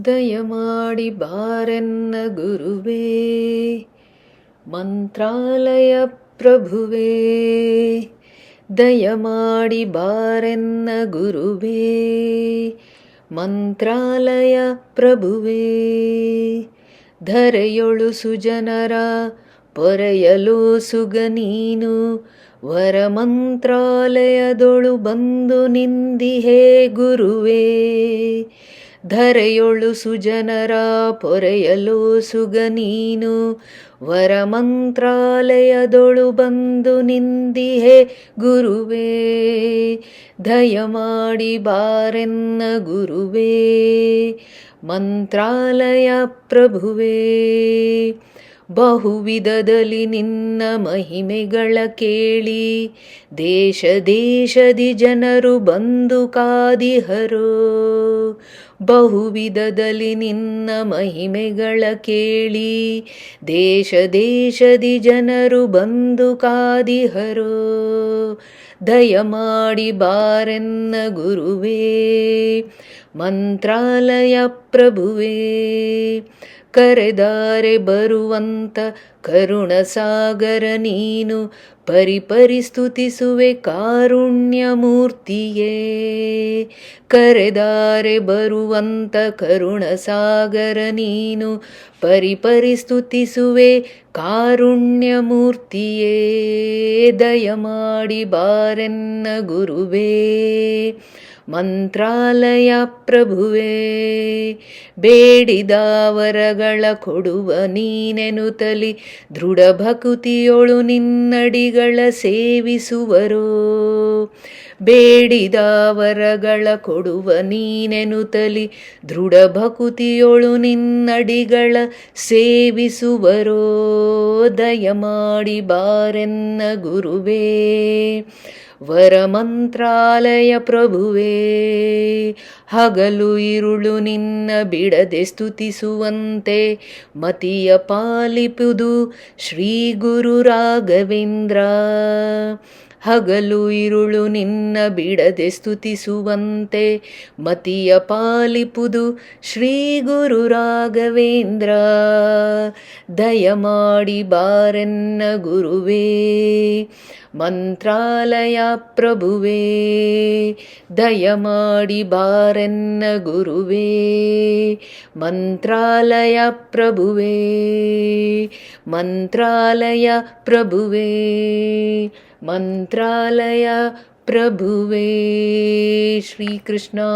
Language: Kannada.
ದಯಮಾಡಿ ಬಾರೆನ್ನ ಗುರುವೇ, ಮಂತ್ರಾಲಯ ಪ್ರಭುವೇ. ದಯಮಾಡಿ ಬಾರೆನ್ನ ಗುರುವೇ, ಮಂತ್ರಾಲಯ ಪ್ರಭುವೇ. ಧರೆಯೊಳು ಸುಜನರ ಪೊರೆಯಲು ಸುಗ ನೀನು, ವರ ಮಂತ್ರಾಲಯದೊಳು ಬಂದು ನಿಂದಿಹೇ ಗುರುವೇ. ಧರೆಯೊಳು ಸುಜನರ ಪೊರೆಯಲು ಸುಗ ನೀನು, ವರ ಮಂತ್ರಾಲಯದೊಳು ಬಂದು ನಿಂದಿಹೇ ಗುರುವೇ. ದಯಮಾಡಿ ಬಾರೆನ್ನ ಗುರುವೇ, ಮಂತ್ರಾಲಯ ಪ್ರಭುವೇ. ಬಹುವಿಧದಲ್ಲಿ ನಿನ್ನ ಮಹಿಮೆಗಳ ಕೇಳಿ, ದೇಶ ದೇಶದಿ ಜನರು ಬಂದು ಕಾದಿಹರೋ. ಬಹುವಿಧದಲ್ಲಿ ನಿನ್ನ ಮಹಿಮೆಗಳ ಕೇಳಿ, ದೇಶ ದೇಶದಿ ಜನರು ಬಂದು ಕಾದಿಹರೋ. ದಯಮಾಡಿ ಬಾರೆನ್ನ ಗುರುವೇ, ಮಂತ್ರಾಲಯ ಪ್ರಭುವೇ. ಕರೆದಾರೆ ಬರುವಂತ ಕರುಣಸಾಗರ ನೀನು, ಪರಿಪರಿ ಸ್ತುತಿಸುವೆ ಕಾರುಣ್ಯ ಮೂರ್ತಿಯೇ. ಕರೆದಾರೆ ಬರುವಂತ ಕರುಣಸಾಗರ ನೀನು, ಪರಿಪರಿ ಸ್ತುತಿಸುವೆ ಕಾರುಣ್ಯ ಮೂರ್ತಿಯೇ. ದಯಮಾಡಿ ಬಾರೆನ್ನ ಗುರುವೇ, ಮಂತ್ರಾಲಯ ಪ್ರಭುವೇ. ಬೇಡಿದ ವರಗಳ ಕೊಡುವ ನೀನೆನುತಲಿ, ದೃಢ ಭಕುತಿಯೊಳು ನಿನ್ನಡಿಗಳ ಸೇವಿಸುವರೋ. ಬೇಡಿದ ವರಗಳ ಕೊಡುವ ನೀನೆನುತಲಿ, ದೃಢ ಭಕುತಿಯೊಳು ನಿನ್ನಡಿಗಳ ಸೇವಿಸುವರೋ. ದಯಮಾಡಿ ಬಾರೆನ್ನ ಗುರುವೇ, ವರ ಮಂತ್ರಾಲಯ ಪ್ರಭುವೇ. ಹಗಲು ಇರುಳು ನಿನ್ನ ಬಿಡದೆ ಸ್ತುತಿಸುವಂತೆ, ಮತಿಯ ಪಾಲಿಪುದು ಶ್ರೀ ಗುರು ರಾಘವೇಂದ್ರ. ಹಗಲು ಇರುಳು ನಿನ್ನ ಬಿಡದೆ ಸ್ತುತಿಸುವಂತೆ, ಮತಿಯ ಪಾಲಿಪುದು ಶ್ರೀ ಗುರು ರಾಘವೇಂದ್ರ. ದಯಮಾಡಿ ಬಾರೆನ್ನ ಗುರುವೇ, ಮಂತ್ರಾಲಯ ಪ್ರಭುವೇ. ದಯಮಾಡಿ ಬಾರೆನ್ನ ಗುರುವೇ, ಮಂತ್ರಾಲಯ ಪ್ರಭುವೇ. ಮಂತ್ರಾಲಯ ಪ್ರಭುವೇ, ಮಂತ್ರಾಲಯ ಪ್ರಭುವೇ. ಶ್ರೀಕೃಷ್ಣಾರ್ಪಣಮಸ್ತು.